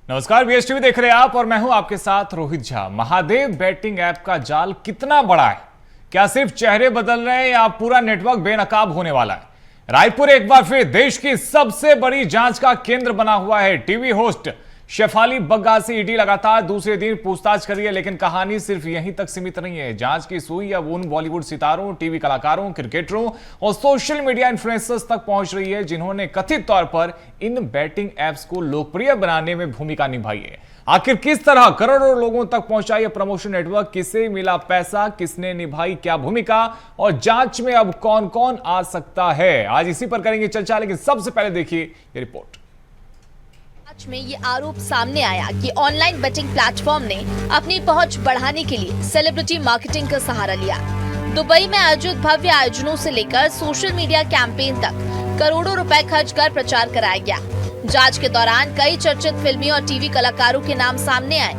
नमस्कार, बीएसटीवी देख रहे हैं आप और मैं हूं आपके साथ रोहित झा। महादेव बैटिंग ऐप का जाल कितना बड़ा है? क्या सिर्फ चेहरे बदल रहे हैं या पूरा नेटवर्क बेनकाब होने वाला है? रायपुर एक बार फिर देश की सबसे बड़ी जांच का केंद्र बना हुआ है। टीवी होस्ट शेफाली बग्गा से ईडी लगातार दूसरे दिन पूछताछ कर रही है, लेकिन कहानी सिर्फ यहीं तक सीमित नहीं है। जांच की सुई अब उन बॉलीवुड सितारों, टीवी कलाकारों, क्रिकेटरों और सोशल मीडिया इन्फ्लुएंसर्स तक पहुंच रही है, जिन्होंने कथित तौर पर इन बैटिंग एप्स को लोकप्रिय बनाने में भूमिका निभाई है। आखिर किस तरह करोड़ों लोगों तक पहुंचा यह प्रमोशन नेटवर्क, किसे मिला पैसा, किसने निभाई क्या भूमिका और जांच में अब कौन कौन आ सकता है, आज इसी पर करेंगे चर्चा। लेकिन सबसे पहले देखिए ये रिपोर्ट। में ये आरोप सामने आया कि ऑनलाइन बेटिंग प्लेटफॉर्म ने अपनी पहुंच बढ़ाने के लिए सेलिब्रिटी मार्केटिंग का सहारा लिया। दुबई में आयोजित भव्य आयोजनों से लेकर सोशल मीडिया कैंपेन तक करोड़ों रुपए खर्च कर प्रचार कराया गया। जांच के दौरान कई चर्चित फिल्मी और टीवी कलाकारों के नाम सामने आए।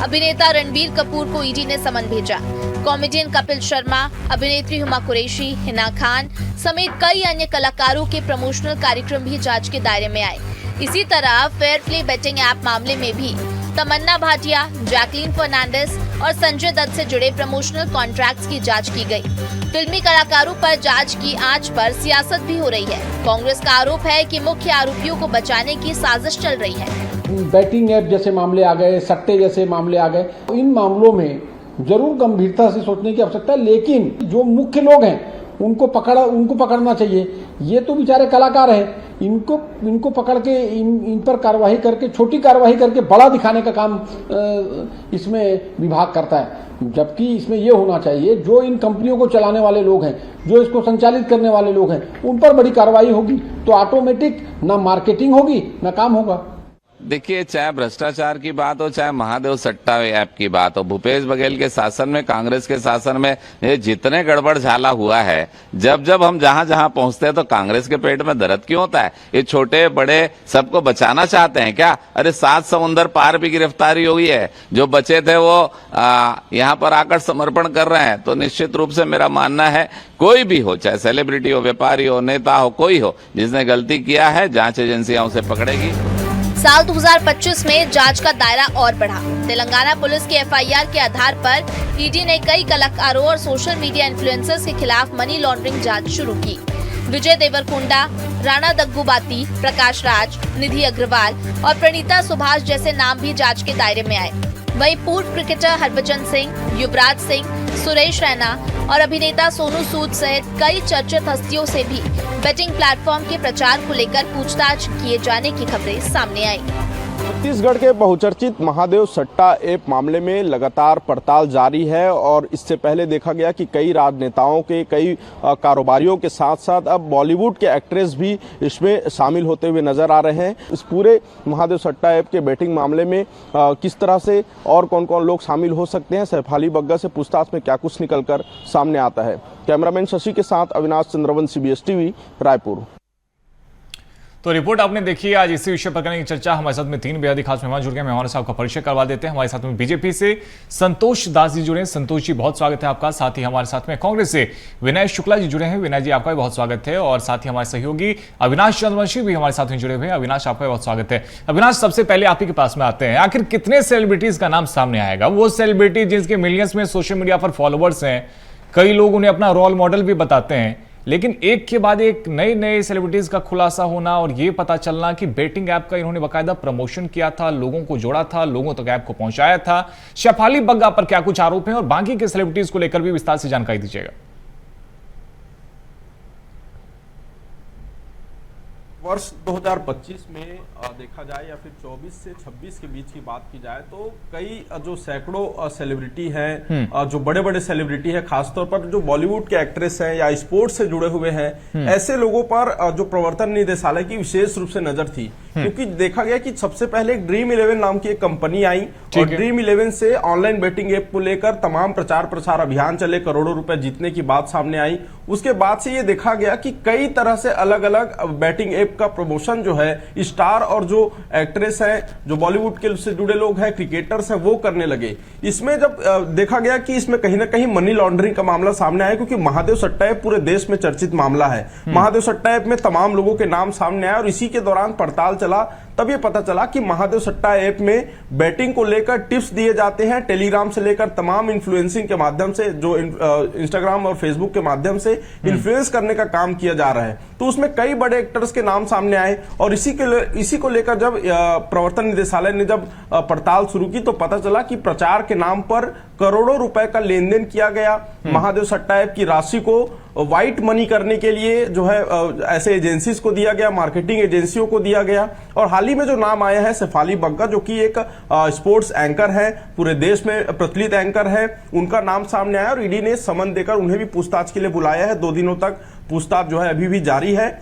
अभिनेता रणबीर कपूर को ईडी ने समन भेजा। कॉमेडियन कपिल शर्मा, अभिनेत्री हुमा कुरैशी, हिना खान समेत कई अन्य कलाकारों के प्रमोशनल कार्यक्रम भी जांच के दायरे में आए। इसी तरह फेयर प्ले बेटिंग ऐप मामले में भी तमन्ना भाटिया, जैकलीन फर्नांडिस और संजय दत्त से जुड़े प्रमोशनल कॉन्ट्रैक्ट्स की जांच की गई। फिल्मी कलाकारों पर जांच की आंच पर सियासत भी हो रही है। कांग्रेस का आरोप है कि मुख्य आरोपियों को बचाने की साजिश चल रही है। बैटिंग ऐप जैसे मामले आ गए, सट्टे जैसे मामले आ गए, इन मामलों में जरूर गंभीरता से सोचने की आवश्यकता है, लेकिन जो मुख्य लोग हैं उनको पकड़ना चाहिए। ये तो बेचारे कलाकार हैं, इनको पकड़ के इन पर कार्रवाई करके, छोटी कार्रवाई करके बड़ा दिखाने का काम इसमें विभाग करता है। जबकि इसमें ये होना चाहिए, जो इन कंपनियों को चलाने वाले लोग हैं, जो इसको संचालित करने वाले लोग हैं, उन पर बड़ी कार्रवाई होगी तो ऑटोमेटिक ना मार्केटिंग होगी ना काम होगा। देखिए, चाहे भ्रष्टाचार की बात हो, चाहे महादेव सट्टा ऐप की बात हो, भूपेश बघेल के शासन में, कांग्रेस के शासन में ये जितने गड़बड़ झाला हुआ है, जब हम जहां जहां पहुंचते हैं तो कांग्रेस के पेट में दर्द क्यों होता है? ये छोटे बड़े सबको बचाना चाहते हैं क्या? अरे 7 समुंदर पार भी गिरफ्तारी हुई है, जो बचे थे वो यहाँ पर आकर समर्पण कर रहे हैं। तो निश्चित रूप से मेरा मानना है, कोई भी हो, चाहे सेलिब्रिटी हो, व्यापारी हो, नेता हो, कोई हो, जिसने गलती किया है जांच एजेंसियां उसे पकड़ेगी। साल 2025 में जांच का दायरा और बढ़ा। तेलंगाना पुलिस की एफआईआर के आधार पर ईडी ने कई कलाकारों और सोशल मीडिया इन्फ्लुएंसर्स के खिलाफ मनी लॉन्ड्रिंग जांच शुरू की। विजय देवरकोंडा, राणा दग्गुबाती, प्रकाश राज, निधि अग्रवाल और प्रणीता सुभाष जैसे नाम भी जांच के दायरे में आए। वहीं पूर्व क्रिकेटर हरभजन सिंह, युवराज सिंह, सुरेश रैना और अभिनेता सोनू सूद सहित कई चर्चित हस्तियों से भी बेटिंग प्लेटफॉर्म के प्रचार को लेकर पूछताछ किए जाने की खबरें सामने आई। छत्तीसगढ़ के बहुचर्चित महादेव सट्टा ऐप मामले में लगातार पड़ताल जारी है और इससे पहले देखा गया कि कई राजनेताओं के, कई कारोबारियों के साथ साथ अब बॉलीवुड के एक्ट्रेस भी इसमें शामिल होते हुए नजर आ रहे हैं। इस पूरे महादेव सट्टा ऐप के बेटिंग मामले में किस तरह से और कौन कौन लोग शामिल हो सकते हैं, शेफाली बग्गा से पूछताछ में क्या कुछ निकलकर सामने आता है। कैमरामैन शशि के साथ अविनाश चंद्रवंशी, बीएसटीवी, रायपुर। तो रिपोर्ट आपने देखी। आज इसी विषय पर करेंगे चर्चा। हमारे साथ में 3 बेहद खास मेहमान जुड़ गए। मेहमान साहब का परिचय करवा देते हैं। हमारे साथ में बीजेपी से संतोष दास जी जुड़े हैं। संतोष जी, बहुत स्वागत है आपका। साथ ही हमारे साथ में कांग्रेस से विनय शुक्ला जी जुड़े हैं। विनय जी, आपका भी बहुत स्वागत है। और साथ ही हमारे सहयोगी अविनाश चंद्रवंशी भी हमारे साथ में जुड़े हुए हैं। अविनाश, आपका भी बहुत स्वागत है। अविनाश, सबसे पहले आप ही के पास में आते हैं। आखिर कितने सेलिब्रिटीज का नाम सामने आएगा? वो सेलिब्रिटी जिनके मिलियंस में सोशल मीडिया पर फॉलोवर्स हैं, कई लोग उन्हें अपना रोल मॉडल भी बताते हैं, लेकिन एक के बाद एक नए सेलिब्रिटीज का खुलासा होना और यह पता चलना कि बेटिंग ऐप का इन्होंने बाकायदा प्रमोशन किया था, लोगों को जोड़ा था, लोगों तक ऐप को पहुंचाया था। शेफाली बग्गा पर क्या कुछ आरोप हैं और बाकी के सेलिब्रिटीज को लेकर भी विस्तार से जानकारी दीजिएगा। वर्ष 2025 में देखा जाए या फिर 24 से 26 के बीच की बात की जाए तो कई जो सैकड़ों सेलिब्रिटी हैं, जो बड़े बड़े सेलिब्रिटी हैं, खासतौर पर जो बॉलीवुड के एक्ट्रेस हैं या स्पोर्ट्स से जुड़े हुए हैं, ऐसे लोगों पर जो प्रवर्तन निदेशालय की विशेष रूप से नजर थी। क्योंकि देखा गया कि सबसे पहले एक ड्रीम 11 नाम की एक कंपनी आई और ड्रीम 11 से ऑनलाइन बेटिंग ऐप को लेकर तमाम प्रचार अभियान चले, करोड़ों रुपए जीतने की बात सामने आई। उसके बाद से ये देखा गया कि कई तरह से अलग अलग बैटिंग ऐप का प्रमोशन जो है स्टार और जो एक्ट्रेस है, जो बॉलीवुड के से जुड़े लोग हैं, क्रिकेटर्स हैं, वो करने लगे। इसमें जब देखा गया कि इसमें कहीं ना कहीं मनी लॉन्ड्रिंग का मामला सामने आया, क्योंकि महादेव सट्टा ऐप पूरे देश में चर्चित मामला है। महादेव सट्टा ऐप में तमाम लोगों के नाम सामने आए और इसी के दौरान पड़ताल चला तब ये पता चला कि महादेव सट्टा ऐप में बैटिंग को लेकर टिप्स दिए जाते हैं। टेलीग्राम से लेकर तमाम इन्फ्लुएंसिंग के माध्यम से, जो इंस्टाग्राम और फेसबुक के माध्यम से इन्फ्लुएंस करने का काम किया जा रहा है। तो उसमें कई बड़े एक्टर्स के नाम सामने आए और इसी को लेकर जब प्रवर्तन निदेशालय ने जब पड़ताल शुरू की तो पता चला कि प्रचार के नाम पर करोड़ों रुपए का लेन देन किया गया। महादेव सट्टा ऐप की राशि को व्हाइट मनी करने के लिए जो है ऐसे एजेंसीज को दिया गया, मार्केटिंग एजेंसियों को दिया गया। और हाल ही में जो नाम आया है शेफाली बग्गा, जो कि एक स्पोर्ट्स एंकर है, पूरे देश में प्रचलित एंकर है, उनका नाम सामने आया और ईडी ने समन देकर उन्हें भी पूछताछ के लिए बुलाया है। 2 दिनों तक पूछताछ जो है अभी भी जारी है।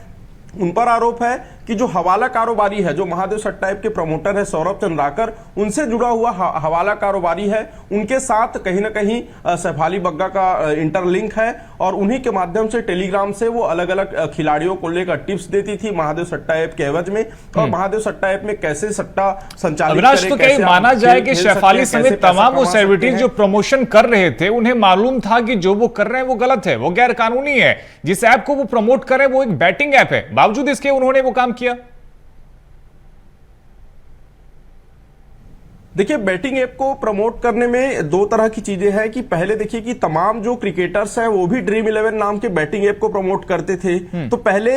उन पर आरोप है कि जो हवाला कारोबारी है, जो महादेव सट्टा ऐप के प्रमोटर है सौरभ चंद्राकर, उनसे जुड़ा हुआ हवाला कारोबारी है, उनके साथ कहीं ना कहीं शेफाली बग्गा का इंटरलिंक है और उन्हीं के माध्यम से टेलीग्राम से वो अलग अलग खिलाड़ियों को लेकर टिप्स देती थी महादेव सट्टा ऐप के एवज में। और महादेव सट्टा ऐप में कैसे सट्टा संचालित अविनाश, तो कहीं माना जाए कि शेफाली समेत तमाम वो सेलिब्रिटीज जो प्रमोशन कर रहे थे, उन्हें मालूम था कि जो वो कर रहे हैं वो गलत है, वो गैर कानूनी है। जिस ऐप को वो प्रमोट कर रहे हैं वो एक बैटिंग ऐप है, बावजूद इसके उन्होंने वो काम किया। देखिए, बैटिंग ऐप को प्रमोट करने में 2 तरह की चीजें हैं कि पहले देखिए कि तमाम जो क्रिकेटर्स हैं वो भी ड्रीम 11 नाम के बैटिंग ऐप को प्रमोट करते थे। तो पहले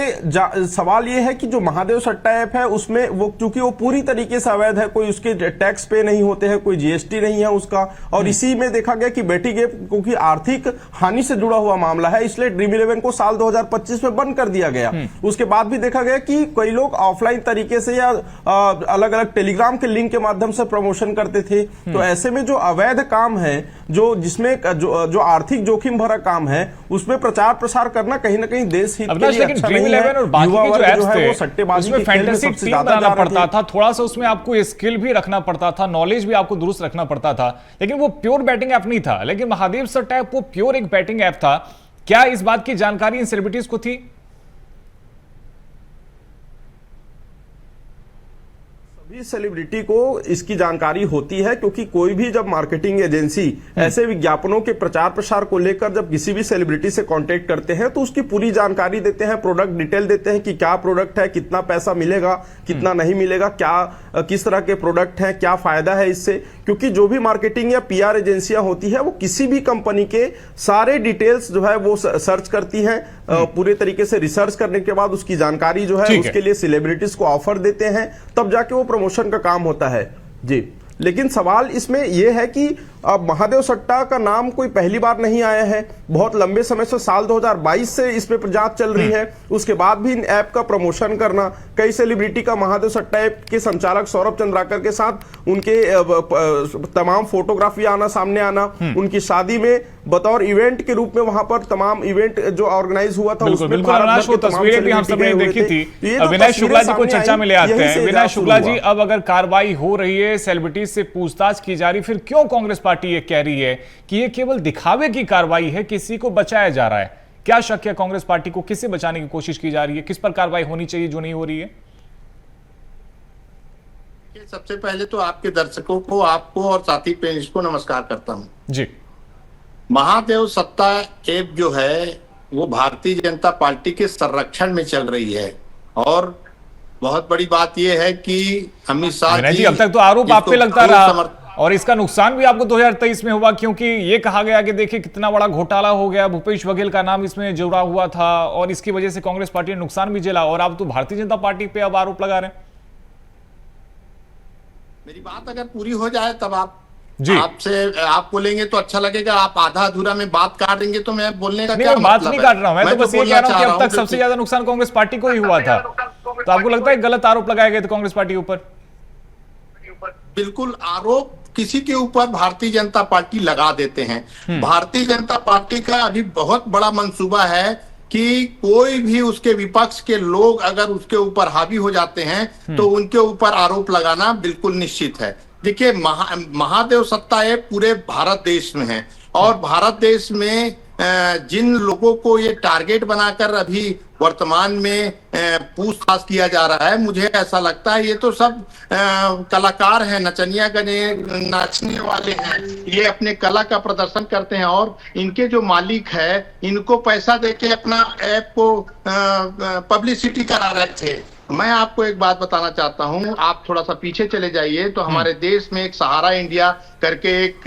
सवाल ये है कि जो महादेव सट्टा ऐप है उसमें वो, चूंकि वो पूरी तरीके से अवैध है, कोई उसके टैक्स पे नहीं होते हैं, कोई जीएसटी नहीं है उसका, और इसी में देखा गया कि बैटिंग ऐप क्योंकि आर्थिक हानि से जुड़ा हुआ मामला है, इसलिए ड्रीम 11 को साल 2025 में बंद कर दिया गया। उसके बाद भी देखा गया कि कई लोग ऑफलाइन तरीके से या अलग अलग टेलीग्राम के लिंक के माध्यम से प्रमोशन करते थे। तो ऐसे में जो अवैध काम है, जो जिसमें जो आर्थिक जोखिम भरा काम है, उसमें प्रचार प्रसार करना कहीं ना कहीं देश हित के लिए अच्छा नहीं है। और बाकी के जो ऐप्स थे, वो सट्टेबाजी उसमें के खेल में फैंटेसी सबसे टीम ज्यादा बनाना जा रहे पड़ता थे। था, थोड़ा सा उसमें आपको स्किल भी रखना पड़ता था, नॉलेज भी आपको दुरुस्त रखना पड़ता था, लेकिन वो प्योर बैटिंग ऐप नहीं था। लेकिन महादेव सट्टा ऐप वो प्योर एक बैटिंग ऐप था। क्या इस बात की जानकारी इन सेलिब्रिटीज को थी? सभी सेलिब्रिटी को इसकी जानकारी होती है, क्योंकि कोई भी जब मार्केटिंग एजेंसी ऐसे विज्ञापनों के प्रचार प्रसार को लेकर जब किसी भी सेलिब्रिटी से कांटेक्ट करते हैं तो उसकी पूरी जानकारी देते हैं, प्रोडक्ट डिटेल देते हैं कि क्या प्रोडक्ट है, कितना पैसा मिलेगा, कितना नहीं मिलेगा, क्या किस तरह के प्रोडक्ट हैं, क्या फायदा है इससे। क्योंकि जो भी मार्केटिंग या पीआर एजेंसियां होती है वो किसी भी कंपनी के सारे डिटेल्स जो है वो सर्च करती है, पूरे तरीके से रिसर्च करने के बाद उसकी जानकारी जो है उसके लिए सेलिब्रिटीज को ऑफर देते हैं, तब जाके वो प्रमोशन का काम होता है जी। लेकिन सवाल इसमें यह है कि अब महादेव सट्टा का नाम कोई पहली बार नहीं आया है, बहुत लंबे समय से, साल 2022 से इस पे जांच चल रही है। उसके बाद भी इन ऐप का प्रमोशन करना, कई सेलिब्रिटी का महादेव सट्टा ऐप के संचालक सौरभ चंद्राकर के साथ उनके तमाम फोटोग्राफी आना, सामने आना, उनकी शादी में बतौर इवेंट के रूप में वहां पर तमाम इवेंट जो ऑर्गेनाइज हुआ था उसमें तस्वीरें भी हम सबने देखी थी। विनय शुक्ला जी को चर्चा में ले आते हैं। विनय शुक्ला जी, अब अगर कार्रवाई हो रही है, सेलिब्रिटीज से पूछताछ की जा रही, फिर क्यों कांग्रेस पार्टी ये कह रही है कि ये केवल दिखावे की कार्रवाई है, किसी को बचाया जा रहा है? क्या शक है कांग्रेस पार्टी को, किसे बचाने की कोशिश की जा रही है? किस पर कार्रवाई होनी चाहिए जो नहीं हो रही है? सबसे पहले तो आपके दर्शकों को, आपको और साथी पेश को नमस्कार करता हूं जी। महादेव सट्टा ऐप जो है वो भारतीय जनता पार्टी के संरक्षण में चल रही है, और बहुत बड़ी बात यह है कि अमित शाह जी, अब तक तो आरोप आप पे लगता रहा और इसका नुकसान भी आपको 2023 में हुआ, क्योंकि ये कहा गया कि देखिए कितना बड़ा घोटाला हो गया, भूपेश बघेल का नाम इसमें जुड़ा हुआ था और इसकी वजह से कांग्रेस पार्टी ने नुकसान भी झेला, और आप तो भारतीय जनता पार्टी पे अब आरोप लगा रहे हैं। मेरी बात अगर पूरी हो जाए तब आप आप बोलेंगे तो अच्छा लगेगा, आप आधा अधूरा में बात काट देंगे तो मैं बोलने का क्या मतलब है? बात नहीं काट रहा हूं, मैं तो बस ये कह रहा हूं कि अब तक सबसे ज्यादा नुकसान कांग्रेस पार्टी को ही हुआ था, तो आपको लगता है गलत आरोप लगाए गए थे कांग्रेस पार्टी के ऊपर? बिल्कुल, आरोप किसी के ऊपर भारतीय जनता पार्टी लगा देते हैं। भारतीय जनता पार्टी का अभी बहुत बड़ा मंसूबा है कि कोई भी उसके विपक्ष के लोग अगर उसके ऊपर हावी हो जाते हैं तो उनके ऊपर आरोप लगाना बिल्कुल निश्चित है। देखिए, महादेव सट्टा ऐप पूरे भारत देश में है, और भारत देश में जिन लोगों को ये टारगेट बनाकर अभी वर्तमान में पूछताछ किया जा रहा है, मुझे ऐसा लगता है ये तो सब कलाकार हैं, नचनिया गने नाचने वाले हैं, ये अपने कला का प्रदर्शन करते हैं, और इनके जो मालिक है इनको पैसा देके अपना ऐप को पब्लिसिटी करा रहे थे। मैं आपको एक बात बताना चाहता हूं, आप थोड़ा सा पीछे चले जाइए तो हमारे देश में एक सहारा इंडिया करके एक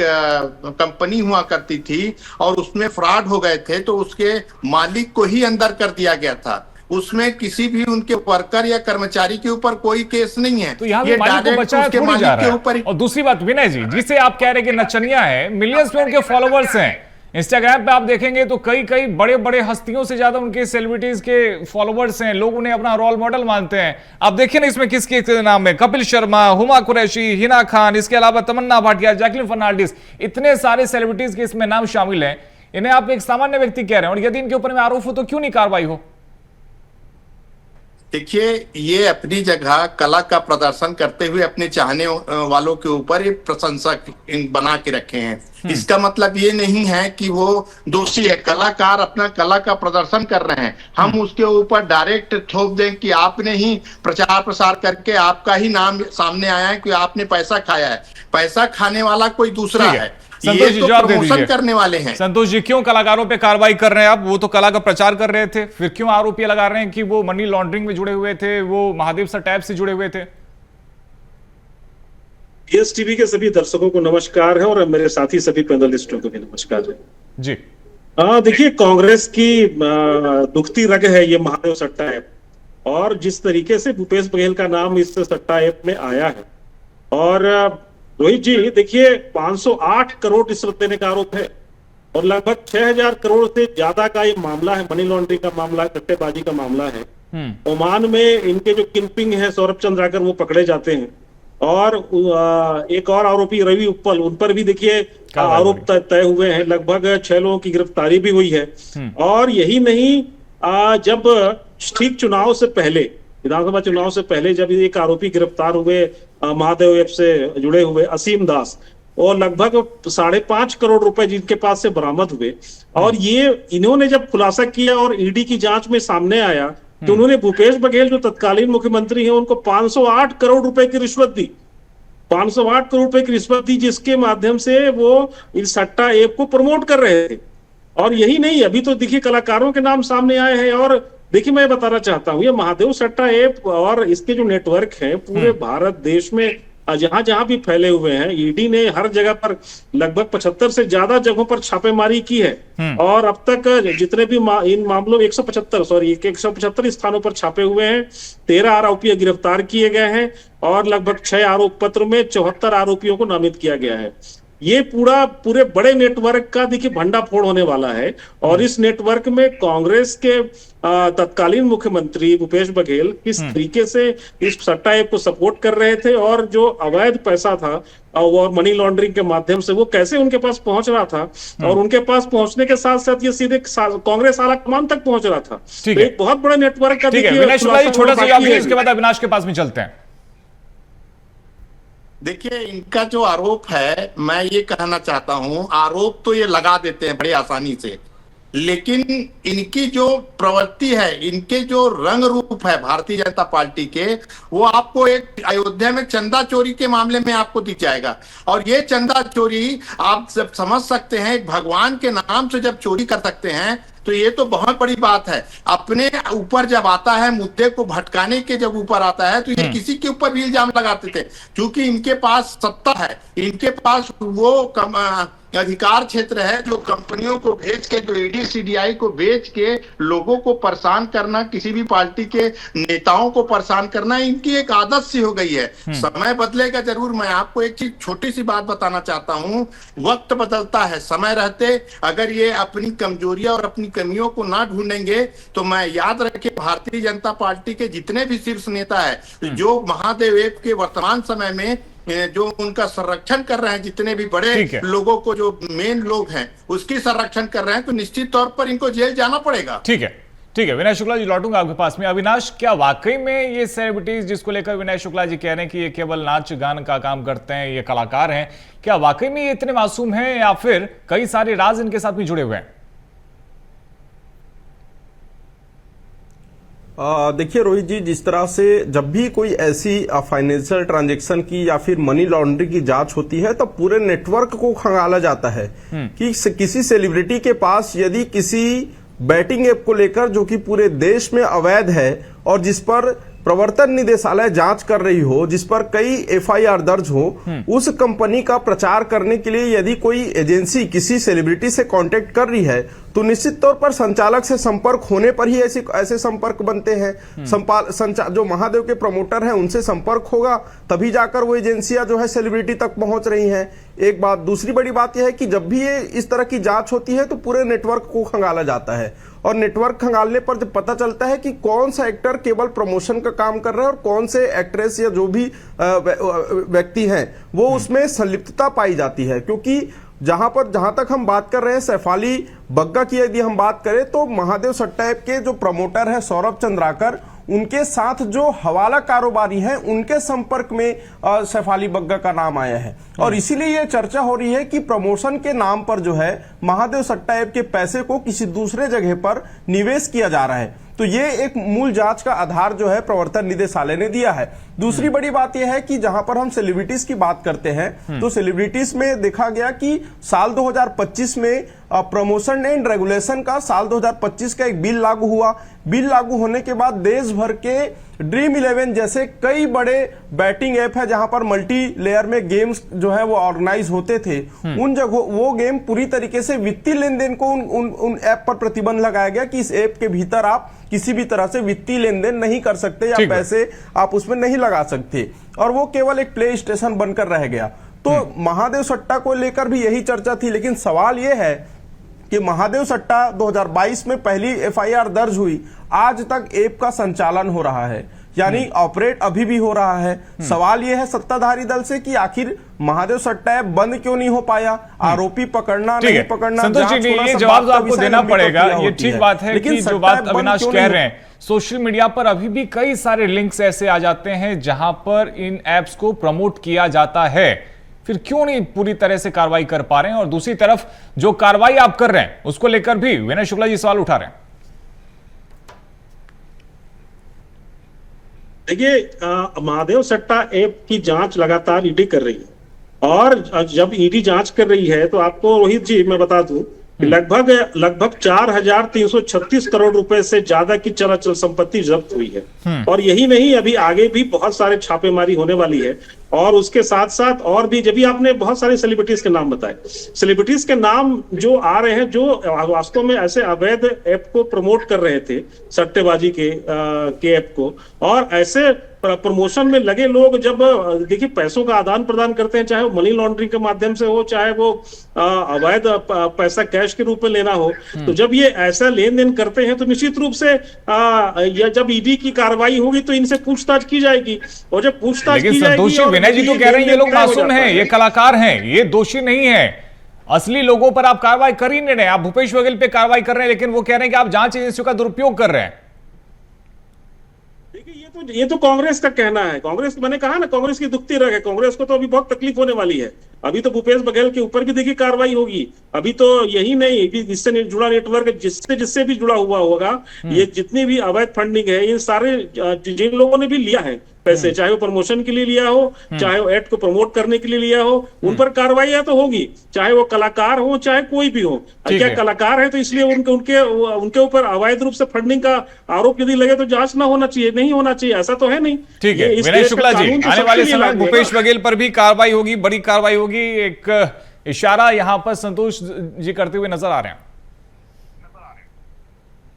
कंपनी हुआ करती थी और उसमें फ्रॉड हो गए थे, तो उसके मालिक को ही अंदर कर दिया गया था। उसमें किसी भी उनके वर्कर या कर्मचारी के ऊपर कोई केस नहीं है। तो यहाँ भी मालिक को बचाया उसके थोड़ी जा मालिक के रहा ऊपर है। और दूसरी बात विनय जी, जिसे आप कह रहे हैं कि नचनिया है, मिलियंस में उनके फॉलोवर्स हैं, इंस्टाग्राम पे आप देखेंगे तो कई कई बड़े बड़े हस्तियों से ज्यादा उनके सेलिब्रिटीज के फॉलोवर्स हैं, लोग उन्हें अपना रोल मॉडल मानते हैं। आप देखिए ना इसमें किसके नाम है, कपिल शर्मा, हुमा कुरैशी, हिना खान, इसके अलावा तमन्ना भाटिया, जैकलिन फर्नांडिस, इतने सारे सेलिब्रिटीज के इसमें नाम शामिल हैं। इन्हें आप एक सामान्य व्यक्ति कह रहे हैं और यदि इनके ऊपर में आरोप हो तो क्यों नहीं कार्रवाई हो? देखिए, ये अपनी जगह कला का प्रदर्शन करते हुए अपने चाहने वालों के ऊपर एक प्रशंसा बना के रखे हैं। इसका मतलब ये नहीं है कि वो दोषी है। कलाकार अपना कला का प्रदर्शन कर रहे हैं, हम उसके ऊपर डायरेक्ट थोप दें कि आपने ही प्रचार प्रसार करके आपका ही नाम सामने आया है कि आपने पैसा खाया है। पैसा खाने वाला कोई दूसरा है, संतोष जी जवाब दे दीजिए। करने वाले हैं। संतोष जी, क्यों कलाकारों पे कार्रवाई कर रहे हैं आप? वो तो कला का प्रचार कर रहे थे, फिर क्यों आरोप ये लगा रहे हैं कि वो मनी लॉन्ड्रिंग में जुड़े हुए थे, वो महादेव सर टैब से जुड़े हुए थे? पीएस टीवी के सभी दर्शकों को नमस्कार है और मेरे साथी सभी पैनलिस्टों को भी नमस्कार है जी। देखिए, कांग्रेस की दुखती रग है ये महादेव सट्टा ऐप, और जिस तरीके से भूपेश बघेल का नाम इस सट्टा ऐप में आया है, और रोहित जी देखिए 508 करोड़ रिश्वत देने का आरोप है और लगभग 6000 करोड़ से ज्यादा का ये मामला है, मनी लॉन्ड्रिंग का मामला है, सट्टेबाजी का मामला है। ओमान में इनके जो किंगपिंग है सौरभ चंद्राकर, वो पकड़े जाते हैं, और एक और आरोपी रवि उप्पल, उन पर भी देखिए आरोप तय हुए हैं। लगभग 6 लोगों की गिरफ्तारी भी हुई है। और यही नहीं, जब ठीक चुनाव से पहले, विधानसभा चुनाव से पहले जब एक आरोपी गिरफ्तार हुए महादेव ऐप से जुड़े हुए असीम दास, और लगभग 5.5 करोड़ रुपए जिनके पास से बरामद हुए, और ये इन्होंने जब खुलासा किया और ईडी की जांच में सामने आया तो उन्होंने भूपेश बघेल जो तत्कालीन मुख्यमंत्री हैं उनको 508 करोड़ रुपए की रिश्वत दी। 508 करोड़ रुपए की रिश्वत दी, जिसके माध्यम से वो इस सट्टा ऐप को प्रमोट कर रहे थे। और यही नहीं, अभी तो देखिए कलाकारों के नाम सामने आए हैं। और देखिए, मैं बताना चाहता हूँ, ये महादेव सट्टा ऐप और इसके जो नेटवर्क हैं पूरे भारत देश में जहां जहां भी फैले हुए हैं, ईडी ने हर जगह पर लगभग 75 से ज्यादा जगहों पर छापेमारी की है। और अब तक जितने भी इन मामलों 175 स्थानों पर छापे हुए हैं, 13 आरोपी गिरफ्तार किए गए हैं और लगभग 6 आरोप पत्र में 74 आरोपियों को नामित किया गया है। ये पूरे बड़े नेटवर्क का देखिए भंडाफोड़ होने वाला है। और इस नेटवर्क में कांग्रेस के तत्कालीन मुख्यमंत्री भूपेश बघेल किस तरीके से इस सट्टा ऐप को सपोर्ट कर रहे थे, और जो अवैध पैसा था और मनी लॉन्ड्रिंग के माध्यम से वो कैसे उनके पास पहुंच रहा था, और उनके पास पहुंचने के साथ साथ ये सीधे कांग्रेस आला कमान तक पहुंच रहा था। तो एक बहुत बड़े नेटवर्क का देखिए, विनय शुक्ला जी छोटा सा जवाब दीजिए, इसके बाद अविनाश के पास में चलते हैं। देखिए, इनका जो आरोप है, मैं ये कहना चाहता हूं, आरोप तो ये लगा देते हैं बड़ी आसानी से, लेकिन इनकी जो प्रवृत्ति है, इनके जो रंग रूप है भारतीय जनता पार्टी के, वो आपको एक अयोध्या में चंदा चोरी के मामले में आपको दिख जाएगा। और ये चंदा चोरी आप जब समझ सकते हैं, एक भगवान के नाम से जब चोरी कर सकते हैं तो ये तो बहुत बड़ी बात है। अपने ऊपर जब आता है, मुद्दे को भटकाने के जब ऊपर आता है, तो ये किसी के ऊपर भी इल्जाम लगाते थे। क्योंकि इनके पास सत्ता है, इनके पास वो अधिकार क्षेत्र है जो कंपनियों को भेज के, जो ईडी सीडीआई को भेज के लोगों को परेशान करना, किसी भी पार्टी के नेताओं को परेशान करना, इनकी एक आदत सी हो गई है। समय बदलेगा जरूर। मैं आपको एक चीज छोटी सी बात बताना चाहता हूं, वक्त बदलता है, समय रहते अगर ये अपनी कमजोरियां और अपनी कमियों को ना ढूंढेंगे तो मैं याद रखे, भारतीय जनता पार्टी के जितने भी शीर्ष नेता है, जो महादेव ऐप के वर्तमान समय में जो उनका संरक्षण कर रहे हैं, जितने भी बड़े लोगों को, जो मेन लोग हैं उसकी संरक्षण कर रहे हैं, तो निश्चित तौर पर इनको जेल जाना पड़ेगा। ठीक है विनय शुक्ला जी, लौटूंगा आपके पास में। अविनाश, क्या वाकई में ये सेलिब्रिटीज जिसको लेकर विनय शुक्ला जी कह रहे हैं कि ये केवल नाच गान का काम करते हैं, ये कलाकार हैं, क्या वाकई में ये इतने मासूम हैं या फिर कई सारे राज इनके साथ भी जुड़े हुए हैं? देखिए रोहित जी, जिस तरह से जब भी कोई ऐसी फाइनेंशियल ट्रांजैक्शन की या फिर मनी लॉन्ड्रिंग की जांच होती है, तब पूरे नेटवर्क को खंगाला जाता है कि किसी सेलिब्रिटी के पास यदि किसी बैटिंग ऐप को लेकर, जो कि पूरे देश में अवैध है और जिस पर प्रवर्तन निदेशालय जांच कर रही हो, जिस पर कई एफआईआर दर्ज हो, उस कंपनी का प्रचार करने के लिए यदि कोई एजेंसी किसी सेलिब्रिटी से कांटेक्ट कर रही है तो निश्चित तौर पर संचालक से संपर्क होने पर ही ऐसे संपर्क बनते हैं। जो महादेव के प्रमोटर हैं उनसे संपर्क होगा तभी जाकर वो एजेंसियां जो है सेलिब्रिटी तक पहुंच रही हैं। एक बात, दूसरी बड़ी बात यह है कि जब भी ये इस तरह की जांच होती है तो पूरे नेटवर्क को खंगाला जाता है, और नेटवर्क खंगालने पर जब पता चलता है कि कौन सा एक्टर केवल प्रमोशन का काम कर रहा है और कौन से एक्ट्रेस या जो भी व्यक्ति हैं वो उसमें संलिप्तता पाई जाती है। क्योंकि जहां तक हम बात कर रहे हैं सैफाली बग्गा की, यदि हम बात करें तो महादेव सट्टा ऐप के जो प्रमोटर है सौरभ चंद्राकर, उनके साथ जो हवाला कारोबारी हैं उनके संपर्क में सैफाली बग्गा का नाम आया है, और इसीलिए यह चर्चा हो रही है कि प्रमोशन के नाम पर जो है महादेव सट्टा ऐप के पैसे को किसी दूसरे जगह पर निवेश किया जा रहा है। तो ये एक मूल जांच का आधार जो है प्रवर्तन निदेशालय ने दिया है। दूसरी बड़ी बात यह है कि जहां पर हम सेलिब्रिटीज की बात करते हैं तो सेलिब्रिटीज में देखा गया कि साल 2025 में प्रमोशन एंड रेगुलेशन का साल 2025 का एक बिल लागू हुआ। बिल लागू होने के बाद देश भर के ड्रीम 11 जैसे कई बड़े बैटिंग ऐप है जहां पर मल्टी लेयर में गेम्स जो है वो ऑर्गेनाइज होते थे, उन जगह वो गेम पूरी तरीके से वित्तीय लेन देन को उन ऐप पर प्रतिबंध लगाया गया कि इस ऐप के भीतर आप किसी भी तरह से वित्तीय लेन देन नहीं कर सकते या पैसे आप उसमें नहीं लगा सकते, और वो केवल एक प्ले स्टेशन बनकर रह गया। तो महादेव सट्टा को लेकर भी यही चर्चा थी, लेकिन सवाल यह है कि महादेव सट्टा 2022 में पहली एफआईआर दर्ज हुई, आज तक ऐप का संचालन हो रहा है, यानी ऑपरेट अभी भी हो रहा है। सवाल यह है सत्ताधारी दल से कि आखिर महादेव सट्टा ऐप बंद क्यों नहीं हो पाया, आरोपी पकड़ना नहीं पकड़ना, संतोष जी ये जवाब तो आपको देना पड़ेगा। ये ठीक बात है कि जो बात अविनाश कह रहे हैं, सोशल मीडिया पर अभी भी कई सारे लिंक्स ऐसे आ जाते हैं जहां पर इन एप्स को प्रमोट किया जाता है, फिर क्यों नहीं पूरी तरह से कार्रवाई कर पा रहे हैं? और दूसरी तरफ जो कार्रवाई आप कर रहे हैं उसको लेकर भी विनय शुक्ला जी सवाल उठा रहे हैं। देखिए, महादेव सट्टा ऐप की जांच लगातार ईडी कर रही है, और जब ईडी जांच कर रही है तो आपको रोहित जी मैं बता दूं लगभग 4,336 करोड़ रुपए से ज्यादा की चल संपत्ति जब्त हुई है। और यही नहीं, अभी आगे भी बहुत सारे छापेमारी होने वाली है, और उसके साथ साथ और भी, जब भी आपने बहुत सारे सेलिब्रिटीज के नाम बताए, सेलिब्रिटीज के नाम जो आ रहे हैं जो वास्तव में ऐसे अवैध ऐप को प्रमोट कर रहे थे, सट्टेबाजी के ऐप को, और ऐसे प्रमोशन में लगे लोग जब देखिए पैसों का आदान प्रदान करते हैं, चाहे वो मनी लॉन्ड्रिंग के माध्यम से हो, चाहे वो अवैध पैसा कैश के रूप में लेना हो, तो जब ये ऐसा लेन देन करते हैं तो निश्चित रूप से जब ईडी की कार्रवाई होगी तो इनसे पूछताछ की जाएगी, और जब पूछताछ की जाएगी, विनय जी तो कह रहे हैं ये लोग मासूम हैं, ये कलाकार हैं, ये दोषी नहीं है, असली लोगों पर आप कार्रवाई कर ही नहीं रहे। आप भूपेश बघेल पे कार्रवाई कर रहे हैं, लेकिन वो कह रहे हैं कि आप जांच एजेंसियों का दुरुपयोग कर रहे हैं। ये तो कांग्रेस का कहना है। कांग्रेस, मैंने कहा ना, कांग्रेस की दुखती रग है, कांग्रेस को तो अभी बहुत तकलीफ होने वाली है। अभी तो भूपेश बघेल के ऊपर भी देखिए कार्रवाई होगी। अभी तो यही नहीं कि जिससे जुड़ा नेटवर्क, जिससे भी जुड़ा हुआ होगा, ये जितनी भी अवैध फंडिंग है, ये सारे जिन लोगों ने भी लिया है पैसे, चाहे वो प्रमोशन के लिए लिया हो, चाहे वो एड को प्रमोट करने के लिए लिया हो, उन पर कार्रवाई तो होगी, चाहे वो कलाकार हो चाहे कोई भी हो। क्या कलाकार है तो इसलिए उनके ऊपर अवैध रूप से फंडिंग का आरोप यदि लगे तो जांच ना होना चाहिए, नहीं होना चाहिए, ऐसा तो है नहीं। ठीक है विनय शुक्ला जी, आने वाले समय भूपेश बघेल पर भी कार्रवाई होगी, बड़ी कार्रवाई होगी, एक इशारा यहां पर संतोष जी करते हुए नजर आ रहे हैं।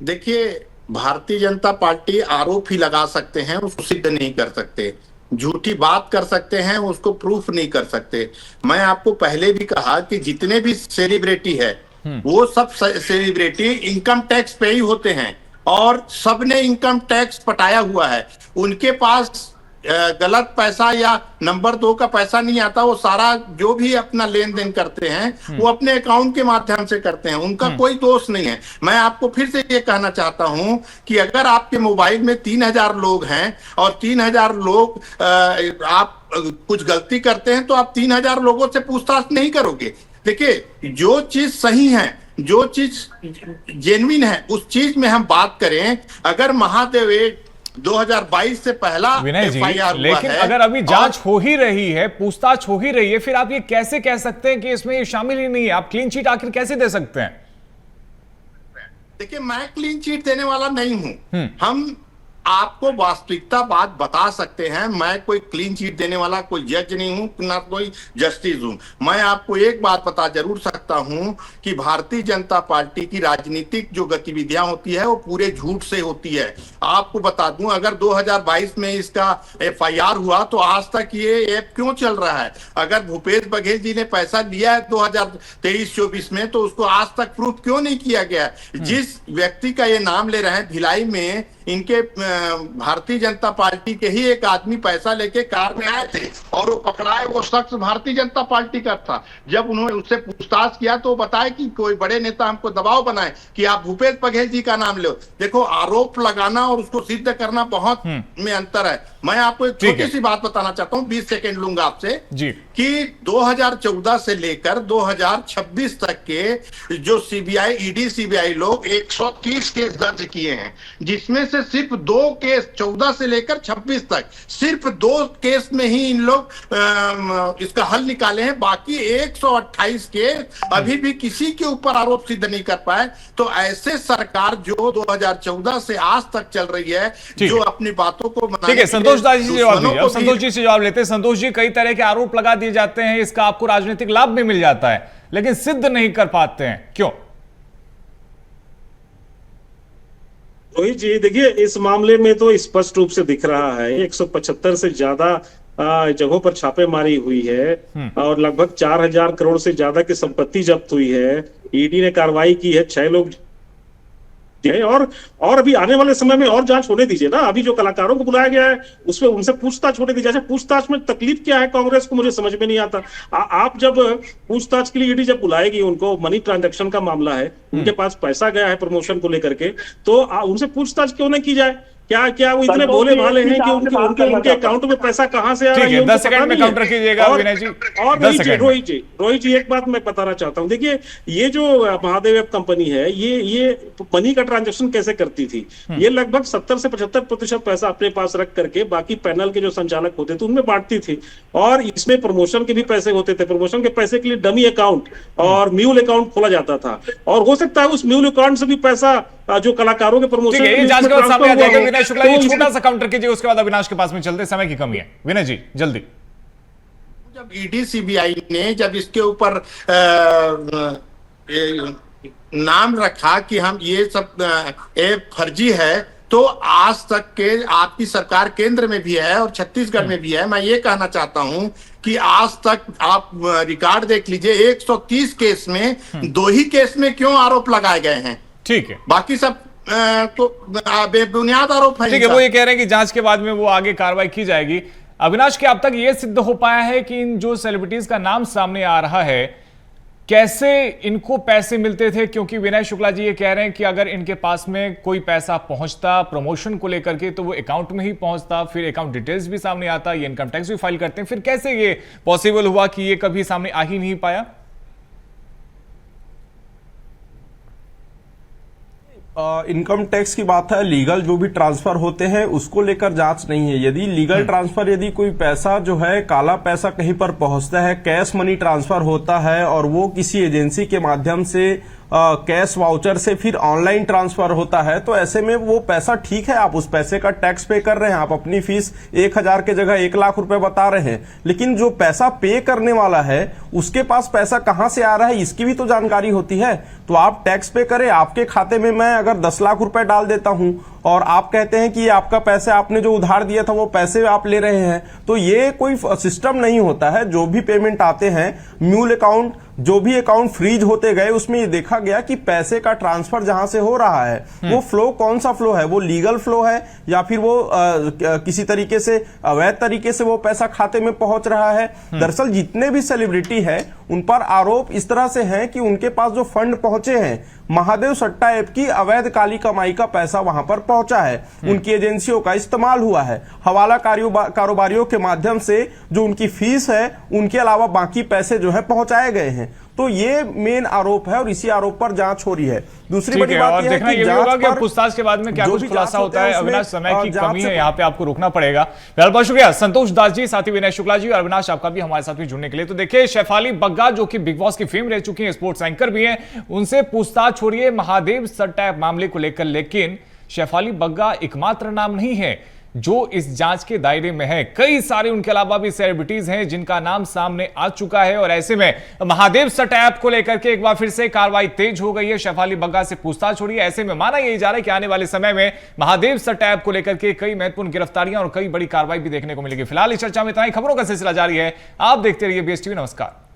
देखिए, भारतीय जनता पार्टी आरोप ही लगा सकते हैं, उसको सिद्ध नहीं कर सकते, झूठी बात कर सकते हैं, उसको प्रूफ नहीं कर सकते। मैं आपको पहले भी कहा कि जितने भी सेलिब्रिटी है वो सब सेलिब्रिटी इनकम टैक्स पे ही होते हैं, और सबने इनकम टैक्स पटाया हुआ है। उनके पास गलत पैसा या नंबर 2 का पैसा नहीं आता, वो सारा जो भी अपना लेन देन करते हैं वो अपने अकाउंट के माध्यम से करते हैं, उनका कोई दोष नहीं है। मैं आपको फिर से ये कहना चाहता हूं कि अगर आपके मोबाइल में 3,000 लोग हैं और 3,000 लोग आप कुछ गलती करते हैं तो आप 3,000 लोगों से पूछताछ नहीं करोगे। देखिए, जो चीज सही है, जो चीज जेन्युइन है, उस चीज में हम बात करें। अगर महादेव 2022 से पहला एफआईआर हुआ लेकिन अगर अभी जांच हो ही रही है, पूछताछ हो ही रही है, फिर आप ये कैसे कह सकते हैं कि इसमें ये शामिल ही नहीं है? आप क्लीन चिट आखिर कैसे दे सकते हैं? देखिए, मैं क्लीन चिट देने वाला नहीं हूं। हम आपको वास्तविकता बात बता सकते हैं। मैं कोई क्लीन चिट देने वाला कोई जज नहीं हूं, ना कोई जस्टिस हूं। मैं आपको एक बात बता जरूर सकता हूं कि भारतीय जनता पार्टी की राजनीतिक जो गतिविधियां होती है वो पूरे झूठ से होती है। आपको बता दूं, अगर 2022 में इसका FIR हुआ तो आज तक ये ऐप क्यों चल रहा है? अगर भूपेश बघेल जी ने पैसा लिया है 2023-24 में तो उसको आज तक प्रूफ क्यों नहीं किया गया? जिस व्यक्ति का ये नाम ले रहे हैं, भिलाई में इनके भारतीय जनता पार्टी के ही एक आदमी पैसा लेके कार में आए थे और वो पकड़ाए, वो शख्स भारतीय जनता पार्टी का था। जब उन्होंने उससे पूछताछ किया तो बताया कि कोई बड़े नेता हमको दबाव बनाए कि आप भूपेश बघेल जी का नाम लो। देखो, आरोप लगाना और उसको सिद्ध करना बहुत में अंतर है। मैं आपको एक छोटी सी बात बताना चाहता हूँ, 20 सेकेंड लूंगा आपसे जी, कि 2014 से लेकर 2026 तक के जो CBI, ED, CBI लोग 130 केस दर्ज किए हैं, जिसमें से सिर्फ 2 केस 14 से लेकर 26 तक सिर्फ 2 केस में ही इन लोग इसका हल निकाले हैं। बाकी 128 केस अभी भी किसी के ऊपर आरोप सिद्ध नहीं कर पाए। तो ऐसे सरकार जो 2014 से आज तक चल रही है, जो अपनी बातों को ठीक है, संतोष दास जी से जवाब दीजिए। अब संतोष जी से जवाब लेते हैं। संतोष जी, कई तरह के आरोप लगा दिए जाते हैं, इसका आपको राजनीतिक लाभ भी मिल जाता है, लेकिन सिद्ध नहीं कर पाते हैं, क्यों? रोहित जी, देखिए, इस मामले में तो स्पष्ट रूप से दिख रहा है 175 से ज्यादा जगहों पर छापेमारी हुई है और लगभग 4000 करोड़ से ज्यादा की संपत्ति जब्त हुई है। ईडी ने कार्रवाई की है, 6 लोग है और अभी आने वाले समय में और जांच होने दीजिए ना। अभी जो कलाकारों को बुलाया गया है उसमें उनसे पूछताछ होने दीजिए। पूछताछ में तकलीफ क्या है कांग्रेस को, मुझे समझ में नहीं आता। आप जब पूछताछ के लिए ईडी जब बुलाएगी, उनको मनी ट्रांजैक्शन का मामला है, उनके पास पैसा गया है प्रमोशन को लेकर के, तो उनसे पूछताछ क्यों नहीं की जाए? क्या वो इतने भोले भाले हैं कि उनके अकाउंट में पैसा कहां से आ रहा है? 10 सेकंड में काउंटर कीजिएगा विनय जी। और रोहित जी एक बात मैं बताना चाहता हूं। देखिए, ये जो महादेव ऐप कंपनी है, ये मनी का ट्रांजैक्शन कैसे करती थी? ये लगभग 70 से 75% पैसा अपने पास रख करके बाकी पैनल के जो संचालक होते थे उनमें बांटती थी। और इसमें प्रमोशन के भी पैसे होते थे। प्रमोशन के पैसे के लिए डमी अकाउंट और म्यूल अकाउंट खोला जाता था, और हो सकता है उस म्यूल अकाउंट से भी पैसा जो कलाकारों के प्रमोशन जांच के बाद सामने आ जाएगा। विनय शुक्ला जी, छोटा सा काउंटर कीजिए, उसके बाद अविनाश के पास में चलते, समय की कमी है। विनय जी, जल्दी। जब ED, CBI ने जब इसके ऊपर नाम रखा कि हम ये सब ऐप फर्जी है, तो आज तक के आपकी सरकार केंद्र में भी है और छत्तीसगढ़ में भी है। मैं ये कहना चाहता हूं कि आज तक आप रिकॉर्ड देख लीजिए, 130 केस में 2 ही केस में क्यों आरोप लगाए गए हैं? ठीक है, बाकी सब तो बेबुनियाद आरोप है। ठीक है, वो ये कह रहे हैं कि जांच के बाद में वो आगे कार्रवाई की जाएगी। अविनाश, के अब तक ये सिद्ध हो पाया है कि इन जो सेलिब्रिटीज का नाम सामने आ रहा है, कैसे इनको पैसे मिलते थे? क्योंकि विनय शुक्ला जी ये कह रहे हैं कि अगर इनके पास में कोई पैसा पहुंचता प्रमोशन को लेकर के तो वो अकाउंट में ही पहुंचता, फिर अकाउंट डिटेल्स भी सामने आता, ये इनकम टैक्स भी फाइल करते हैं, फिर कैसे ये पॉसिबल हुआ कि ये कभी सामने आ ही नहीं पाया? इनकम टैक्स की बात है, लीगल जो भी ट्रांसफर होते हैं उसको लेकर जांच नहीं है। यदि लीगल ट्रांसफर, यदि कोई पैसा जो है काला पैसा कहीं पर पहुंचता है, कैश मनी ट्रांसफर होता है और वो किसी एजेंसी के माध्यम से कैश वाउचर से फिर ऑनलाइन ट्रांसफर होता है, तो ऐसे में वो पैसा, ठीक है, आप उस पैसे का टैक्स पे कर रहे हैं, आप अपनी फीस 1000 के जगह 1 लाख रुपए बता रहे हैं, लेकिन जो पैसा पे करने वाला है उसके पास पैसा कहां से आ रहा है इसकी भी तो जानकारी होती है। तो आप टैक्स पे करें, आपके खाते में मैं अगर 10 लाख रुपए डाल देता हूं और आप कहते हैं कि आपका पैसे आपने जो उधार दिया था वो पैसे आप ले रहे हैं, तो ये कोई सिस्टम नहीं होता है। जो भी पेमेंट आते हैं, म्यूल अकाउंट, जो भी अकाउंट फ्रीज होते गए, उसमें ये देखा गया कि पैसे का ट्रांसफर जहां से हो रहा है वो फ्लो कौन सा फ्लो है, वो लीगल फ्लो है या फिर वो किसी तरीके से अवैध तरीके से वो पैसा खाते में पहुंच रहा है। दरअसल जितने भी सेलिब्रिटी है उन पर आरोप इस तरह से हैं कि उनके पास जो फंड पहुंचे हैं, महादेव सट्टा ऐप की अवैध काली कमाई का पैसा वहां पर पहुंचा है, उनकी एजेंसियों का इस्तेमाल हुआ है, हवाला कारोबारियों के माध्यम से जो उनकी फीस है उनके अलावा बाकी पैसे जो है पहुंचाए गए हैं। तो ये मेन आरोप है और इसी आरोप पर जांच हो रही है। दूसरी बड़ी बात यह है कि जांच पर पूछताछ के बाद में क्या कुछ खुलासा होता है। अविनाश, समय की कमी है, यहाँ पे आपको रुकना पड़ेगा। बहुत शुक्रिया संतोष दास जी, साथ ही विनय शुक्ला जी और अविनाश आपका भी हमारे साथ भी जुड़ने के लिए। तो देखिए, शेफाली बग्गा जो कि बिग बॉस की फेम रह चुकी है, स्पोर्ट्स एंकर भी हैं, उनसे पूछताछ हो रही है महादेव सट्टा ऐप मामले को लेकर। लेकिन शेफाली बग्गा एकमात्र नाम नहीं है जो इस जांच के दायरे में है। कई सारे उनके अलावा भी सेलिब्रिटीज हैं जिनका नाम सामने आ चुका है और ऐसे में महादेव सट ऐप को लेकर के एक बार फिर से कार्रवाई तेज हो गई है। शेफाली बग्गा से पूछताछ हो रही है। ऐसे में माना यही जा रहा है कि आने वाले समय में महादेव सट ऐप को लेकर के कई महत्वपूर्ण गिरफ्तारियां और कई बड़ी कार्रवाई भी देखने को मिलेगी। फिलहाल इस चर्चा में इतना ही। खबरों का सिलसिला जारी है। आप देखते रहिए BSTV। नमस्कार।